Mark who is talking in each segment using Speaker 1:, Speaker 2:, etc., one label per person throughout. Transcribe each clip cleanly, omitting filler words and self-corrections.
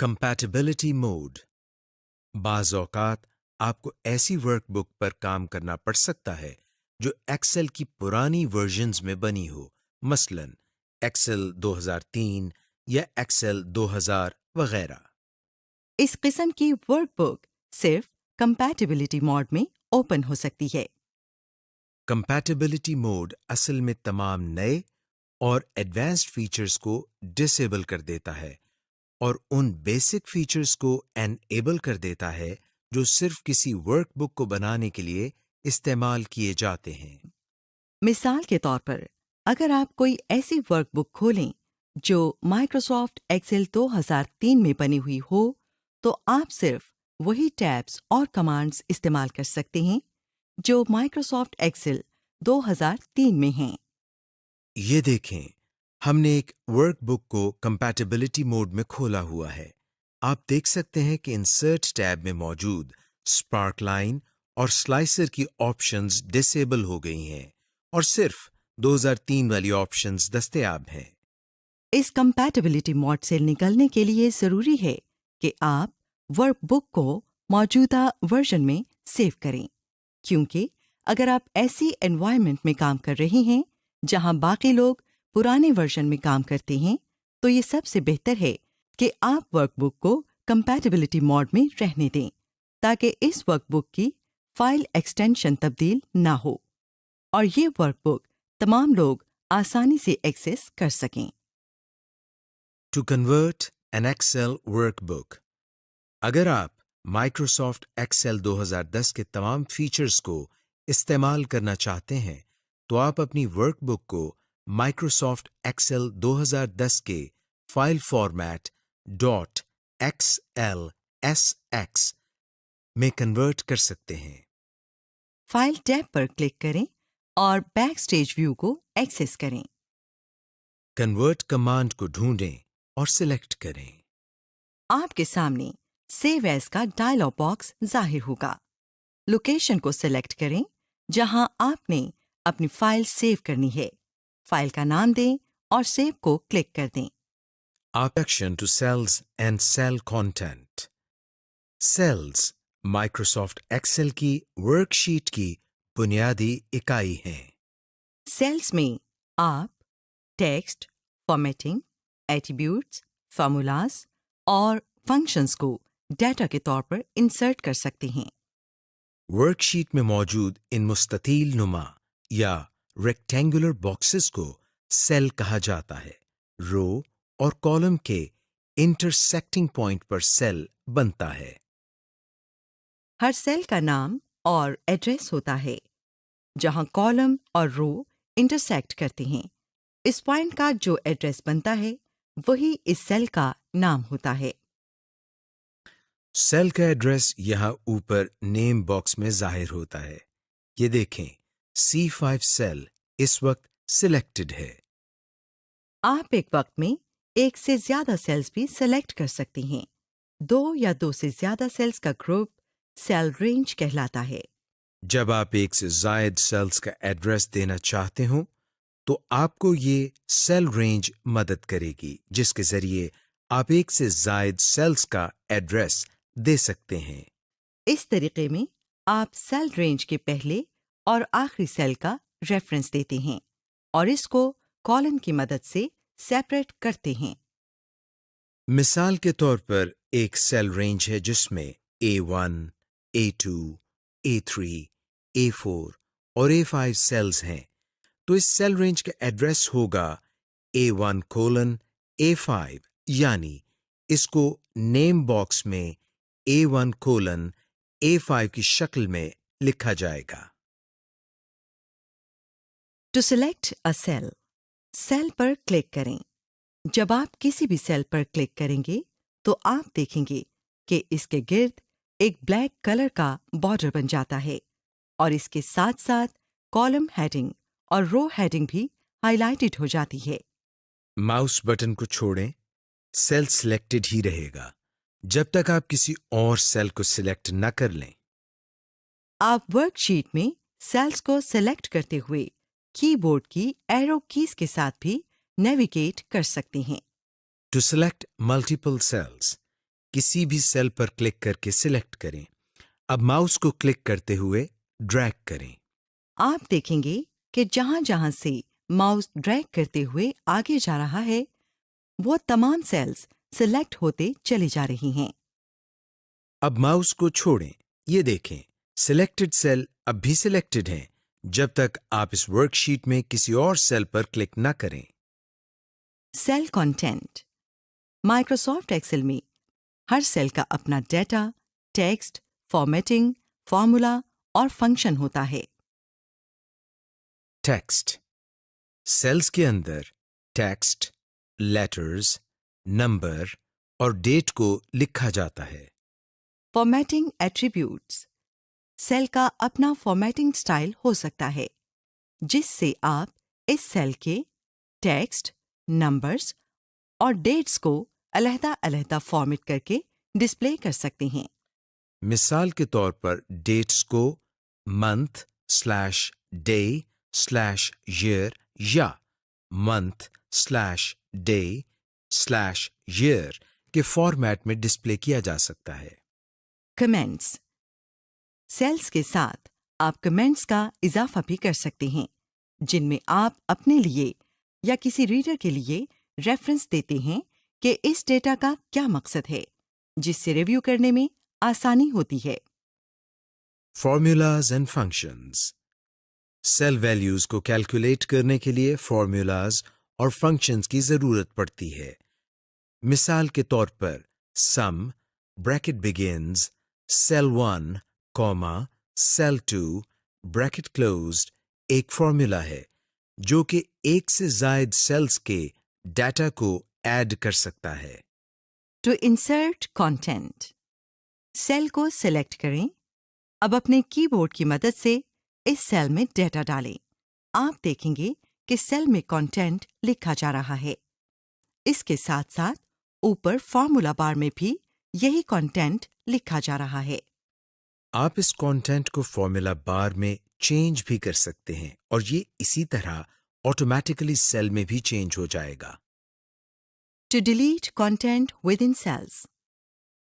Speaker 1: Compatibility mode. बाज़ औक़ात आपको ऐसी वर्कबुक पर काम करना पड़ सकता है जो एक्सेल की पुरानी वर्जन्स में बनी हो, मसलन एक्सेल 2003 या एक्सेल 2000 वगैरह।
Speaker 2: इस किस्म की वर्कबुक सिर्फ कंपैटिबिलिटी मोड में ओपन हो सकती है।
Speaker 1: कंपैटिबिलिटी मोड असल में तमाम नए और एडवांस्ड फीचर्स को डिसेबल कर देता है और उन बेसिक फीचर्स को एनेबल कर देता है जो सिर्फ किसी वर्कबुक को बनाने के लिए इस्तेमाल किए जाते हैं।
Speaker 2: मिसाल के तौर पर, अगर आप कोई ऐसी वर्कबुक खोलें जो माइक्रोसॉफ्ट एक्सेल 2003 में बनी हुई हो, तो आप सिर्फ वही टैब्स और कमांड्स इस्तेमाल कर सकते हैं जो माइक्रोसॉफ्ट एक्सेल 2003 में हैं।
Speaker 1: ये देखें, हमने एक वर्कबुक को कंपैटिबिलिटी मोड में खोला हुआ है। आप देख सकते हैं कि इंसर्ट टैब में मौजूद स्पार्क लाइन और स्लाइसर की ऑप्शंस डिसेबल हो गई हैं और सिर्फ 2003 वाली ऑप्शंस दस्तयाब हैं।
Speaker 2: इस कंपैटिबिलिटी मोड से निकलने के लिए ज़रूरी है कि आप वर्कबुक को मौजूदा वर्जन में सेव करें, क्योंकि अगर आप ऐसी एनवायरनमेंट में काम कर रहे हैं जहां बाकी लोग पुराने वर्जन में काम करते हैं, तो ये सबसे बेहतर है कि आप वर्कबुक को कंपैटिबिलिटी मोड में रहने दें, ताकि इस वर्कबुक की फाइल एक्सटेंशन तब्दील ना हो और ये वर्कबुक तमाम लोग आसानी से एक्सेस कर सकें।
Speaker 1: To convert an Excel workbook. अगर आप माइक्रोसॉफ्ट एक्सेल 2010 के तमाम फीचर्स को इस्तेमाल करना चाहते हैं, तो आप अपनी वर्कबुक को माइक्रोसॉफ्ट एक्सेल 2010 के फाइल फॉर्मेट .xlsx में कन्वर्ट कर सकते हैं।
Speaker 2: फाइल टैब पर क्लिक करें और बैकस्टेज व्यू को एक्सेस करें।
Speaker 1: कन्वर्ट कमांड को ढूंढें और सिलेक्ट करें।
Speaker 2: आपके सामने सेव एज का डायलॉग बॉक्स जाहिर होगा। लोकेशन को सिलेक्ट करें जहां आपने अपनी फाइल सेव करनी है। फाइल का नाम दें और सेव को क्लिक कर दें।
Speaker 1: Introduction to Cells and Cell Content। Cells Microsoft Excel की वर्कशीट की बुनियादी इकाई हैं।
Speaker 2: सेल्स में आप टेक्स्ट, फॉर्मेटिंग, एट्रीब्यूट्स, फार्मूलाज और फंक्शंस को डेटा के तौर पर इंसर्ट कर सकते हैं।
Speaker 1: वर्कशीट में मौजूद इन मुस्ततील नुमा या रेक्टेंगुलर बॉक्सेस को सेल कहा जाता है। रो और कॉलम के इंटरसेक्टिंग पॉइंट पर सेल बनता है।
Speaker 2: हर सेल का नाम और एड्रेस होता है, जहां कॉलम और रो इंटरसेक्ट करते हैं। इस पॉइंट का जो एड्रेस बनता है, वही इस सेल का नाम होता है।
Speaker 1: सेल का एड्रेस यहाँ ऊपर नेम बॉक्स में जाहिर होता है। ये देखें, C5 सेल इस वक्त सिलेक्टेड है।
Speaker 2: आप एक वक्त में एक से ज्यादा सेल्स भी सेलेक्ट कर सकती हैं। दो या दो से ज्यादा सेल्स का ग्रुप सेल रेंज कहलाता है।
Speaker 1: जब आप एक से जायद सेल्स का एड्रेस देना चाहते हो, तो आपको ये सेल रेंज मदद करेगी, जिसके जरिए आप एक से जायद सेल्स का एड्रेस दे सकते हैं।
Speaker 2: इस तरीके में आप सेल रेंज के पहले और आखिरी सेल का रेफरेंस देते हैं और इसको कॉलम की मदद से सेपरेट करते हैं।
Speaker 1: मिसाल के तौर पर एक सेल रेंज है जिसमें A1, A2, A3, A4 और A5 सेल्स हैं, तो इस सेल रेंज का एड्रेस होगा A1:A5, यानी इसको नेम बॉक्स में A1:A5 की शक्ल में लिखा जाएगा।
Speaker 2: To select a cell, cell पर क्लिक करें। जब आप किसी भी सेल पर क्लिक करेंगे, तो आप देखेंगे कि इसके गिर्द एक ब्लैक कलर का बॉर्डर बन जाता है और इसके साथ साथ कॉलम हेडिंग और रो हेडिंग भी हाइलाइटेड हो जाती है।
Speaker 1: माउस बटन को छोड़ें, सेल सिलेक्टेड ही रहेगा जब तक आप किसी और सेल को सिलेक्ट न कर लें।
Speaker 2: आप वर्कशीट में सेल्स को सेलेक्ट करते हुए कीबोर्ड की एरो कीज के साथ भी नेविगेट कर सकते हैं।
Speaker 1: टू सेलेक्ट मल्टीपल सेल्स, किसी भी सेल पर क्लिक करके सिलेक्ट करें। अब माउस को क्लिक करते हुए ड्रैग करें।
Speaker 2: आप देखेंगे कि जहां-जहां से माउस ड्रैग करते हुए आगे जा रहा है, वो तमाम सेल्स सिलेक्ट होते चली जा रही हैं।
Speaker 1: अब माउस को छोड़ें। ये देखें, सिलेक्टेड सेल अब भी सिलेक्टेड हैं जब तक आप इस वर्कशीट में किसी और सेल पर क्लिक न करें।
Speaker 2: Cell content. माइक्रोसॉफ्ट एक्सेल में हर सेल का अपना डेटा, टेक्स्ट, फॉर्मेटिंग, फॉर्मूला और फंक्शन होता है।
Speaker 1: टेक्स्ट। सेल्स के अंदर टेक्स्ट, लेटर्स, नंबर और डेट को लिखा जाता है।
Speaker 2: Formatting attributes. सेल का अपना फॉर्मेटिंग स्टाइल हो सकता है, जिससे आप इस सेल के टेक्स्ट, नंबर्स और डेट्स को अलग-अलग फॉर्मेट करके डिस्प्ले कर सकते हैं।
Speaker 1: मिसाल के तौर पर डेट्स को month/day/year या month/day/year के फॉर्मेट में डिस्प्ले किया जा सकता है।
Speaker 2: कमेंट्स। सेल्स के साथ आप कमेंट्स का इजाफा भी कर सकते हैं, जिनमें आप अपने लिए या किसी रीडर के लिए रेफरेंस देते हैं कि इस डेटा का क्या मकसद है, जिससे रिव्यू करने में आसानी होती है।
Speaker 1: Formulas and functions. Cell values को कैलकुलेट करने के लिए फॉर्मूलाज और फंक्शंस की जरूरत पड़ती है। मिसाल के तौर पर sum, bracket begins, cell 1, cell 2, bracket closed एक फॉर्मूला है जो कि एक से ज्यादा सेल्स के डाटा को ऐड कर सकता है।
Speaker 2: To insert content. सेल को सिलेक्ट करें। अब अपने कीबोर्ड की मदद से इस सेल में डेटा डालें। आप देखेंगे कि सेल में कंटेंट लिखा जा रहा है। इसके साथ-साथ ऊपर फॉर्मूला बार में भी यही कंटेंट लिखा जा रहा है।
Speaker 1: आप इस कंटेंट को फॉर्मूला बार में चेंज भी कर सकते हैं और ये इसी तरह ऑटोमेटिकली सेल में भी चेंज हो जाएगा।
Speaker 2: To delete content within cells.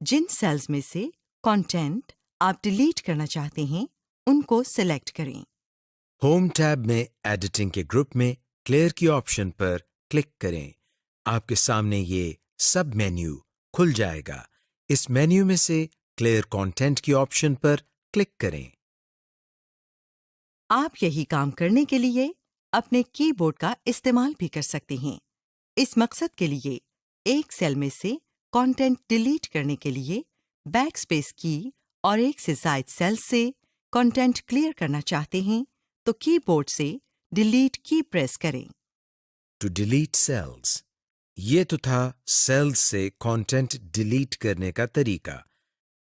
Speaker 2: जिन सेल्स में से कंटेंट आप डिलीट करना चाहते हैं, उनको सिलेक्ट करें।
Speaker 1: होम टैब में एडिटिंग के ग्रुप में क्लियर की ऑप्शन पर क्लिक करें। आपके सामने ये सब मेन्यू खुल जाएगा। इस मेन्यू में से क्लियर कंटेंट की ऑप्शन पर क्लिक करें।
Speaker 2: आप यही काम करने के लिए अपने कीबोर्ड का इस्तेमाल भी कर सकते हैं। इस मकसद के लिए एक सेल में से कंटेंट डिलीट करने के लिए बैकस्पेस की और एक से ज्यादा सेल से कंटेंट क्लियर करना चाहते हैं तो कीबोर्ड से डिलीट की प्रेस करें।
Speaker 1: To delete cells. ये तो था सेल्स से कंटेंट डिलीट करने का तरीका।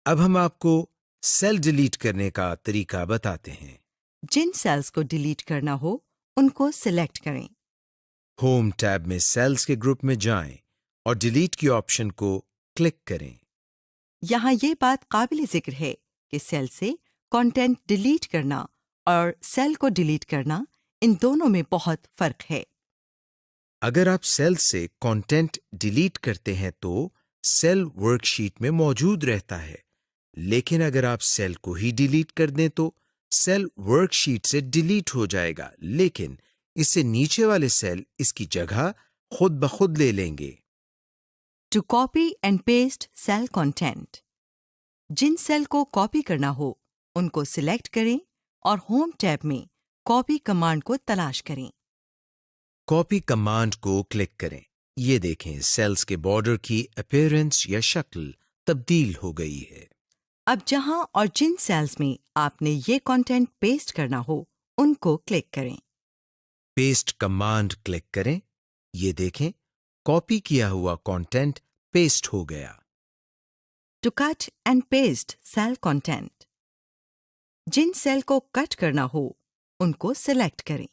Speaker 1: अब हम आपको सेल डिलीट करने का तरीका बताते हैं।
Speaker 2: जिन सेल्स को डिलीट करना हो, उनको सिलेक्ट करें।
Speaker 1: होम टैब में सेल्स के ग्रुप में जाएं और डिलीट की ऑप्शन को क्लिक करें।
Speaker 2: यहाँ ये बात काबिल जिक्र है कि सेल से कंटेंट डिलीट करना और सेल को डिलीट करना, इन दोनों में बहुत फर्क है।
Speaker 1: अगर आप सेल से कंटेंट डिलीट करते हैं तो सेल वर्कशीट में मौजूद रहता है, लेकिन अगर आप सेल को ही डिलीट कर दें तो सेल वर्कशीट से डिलीट हो जाएगा, लेकिन इससे नीचे वाले सेल इसकी जगह खुद ब खुद ले लेंगे।
Speaker 2: To copy and paste cell content. जिन सेल को कॉपी करना हो, उनको सिलेक्ट करें और होम टैब में कॉपी कमांड को तलाश करें।
Speaker 1: कॉपी कमांड को क्लिक करें। ये देखें, सेल्स के बॉर्डर की अपीयरेंस या शक्ल तब्दील हो गई है।
Speaker 2: अब जहां और जिन सेल्स में आपने ये कंटेंट पेस्ट करना हो, उनको क्लिक करें।
Speaker 1: पेस्ट कमांड क्लिक करें। ये देखें, कॉपी किया हुआ कंटेंट पेस्ट हो गया।
Speaker 2: To cut and paste cell content. जिन सेल को कट करना हो, उनको सिलेक्ट करें।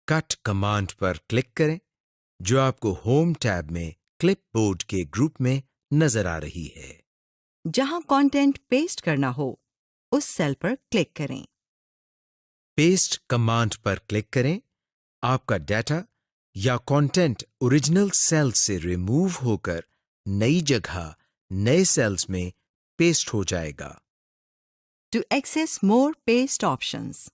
Speaker 1: कट कमांड पर क्लिक करें, जो आपको होम टैब में क्लिपबोर्ड के ग्रुप में नजर आ रही है।
Speaker 2: जहां कंटेंट पेस्ट करना हो, उस सेल पर क्लिक करें।
Speaker 1: पेस्ट कमांड पर क्लिक करें। आपका डेटा या कंटेंट ओरिजिनल सेल से रिमूव होकर नई जगह नए सेल्स में पेस्ट हो जाएगा।
Speaker 2: To access more paste options,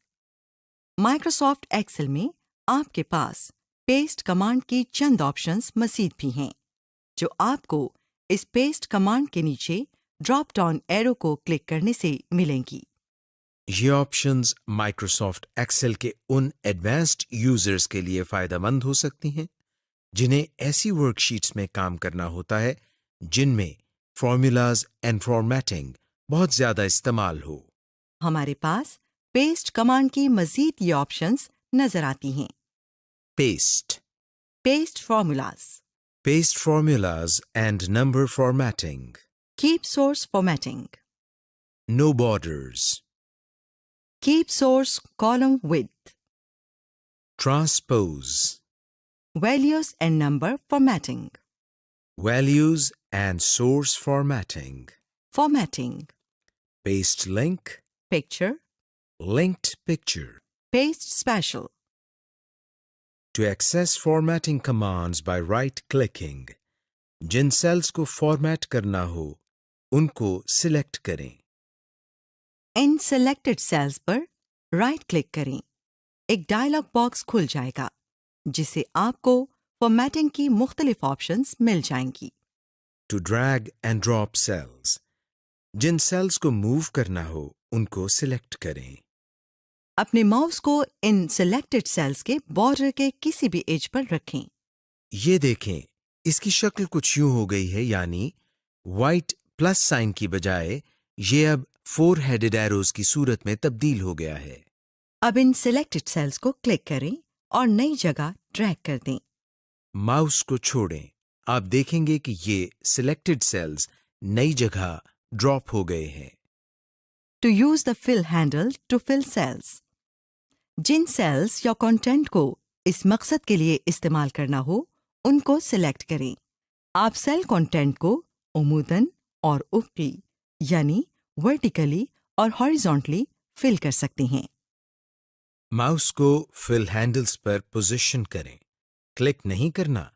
Speaker 2: Microsoft Excel में आपके पास पेस्ट कमांड की चंद ऑप्शंस मज़ीद भी हैं, जो आपको इस पेस्ट कमांड के नीचे ड्रॉप डाउन एरो को क्लिक करने से मिलेंगी।
Speaker 1: ये ऑप्शंस माइक्रोसॉफ्ट एक्सेल के उन एडवांस्ड यूजर्स के लिए फायदेमंद हो सकती हैं जिन्हें ऐसी वर्कशीट्स में काम करना होता है जिनमें फॉर्मूलाज एंड फॉर्मेटिंग बहुत ज्यादा इस्तेमाल हो।
Speaker 2: हमारे पास पेस्ट कमांड की मज़ीद ये ऑप्शंस नजर आती हैं।
Speaker 1: Paste
Speaker 2: paste
Speaker 1: formulas and number formatting,
Speaker 2: keep source formatting,
Speaker 1: no borders,
Speaker 2: keep source column width,
Speaker 1: transpose,
Speaker 2: values and number formatting,
Speaker 1: values and source formatting,
Speaker 2: formatting,
Speaker 1: paste link,
Speaker 2: picture,
Speaker 1: linked picture.
Speaker 2: Paste special,
Speaker 1: To access formatting commands by right-clicking, जिन cells को format करना हो उनको select करें।
Speaker 2: इन selected cells पर right click करें। एक डायलॉग बॉक्स खुल जाएगा जिससे आपको फॉर्मेटिंग की मुख्तलिफ ऑप्शंस मिल जाएंगी।
Speaker 1: To drag and drop cells, जिन सेल्स को मूव करना हो उनको सिलेक्ट करें।
Speaker 2: अपने माउस को इन सेलेक्टेड सेल्स के बॉर्डर के किसी भी एज पर रखें।
Speaker 1: ये देखें, इसकी शक्ल कुछ यूं हो गई है, यानी व्हाइट प्लस साइन की बजाय ये अब 4 हेडेड एरोज की सूरत में तब्दील हो गया है।
Speaker 2: अब इन सेलेक्टेड सेल्स को क्लिक करें और नई जगह ड्रैग कर दें।
Speaker 1: माउस को छोड़ें, आप देखेंगे कि ये सिलेक्टेड सेल्स नई जगह ड्रॉप हो गए हैं।
Speaker 2: To use the fill handle to fill cells, जिन सेल्स या कंटेंट को इस मकसद के लिए इस्तेमाल करना हो उनको सिलेक्ट करें। आप सेल कंटेंट को उमूदन और ऊपरी यानी वर्टिकली और हॉरिजॉन्टली फिल कर सकते हैं।
Speaker 1: माउस को फिल हैंडल्स पर पोजीशन करें, क्लिक नहीं करना।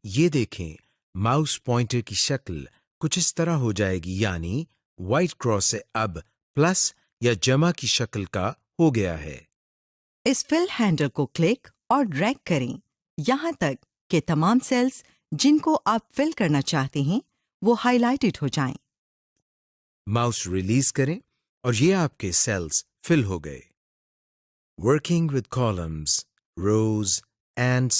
Speaker 1: ये देखें, माउस पॉइंटर की शक्ल कुछ इस तरह हो जाएगी, यानी व्हाइट क्रॉस से अब प्लस या जमा की शक्ल का हो गया है।
Speaker 2: इस फिल हैंडल को क्लिक और ड्रैग करें यहां तक कि तमाम सेल्स जिनको आप फिल करना चाहते हैं वो हाइलाइटेड हो जाएं।
Speaker 1: माउस रिलीज करें और ये आपके सेल्स फिल हो गए। Working with columns, rows and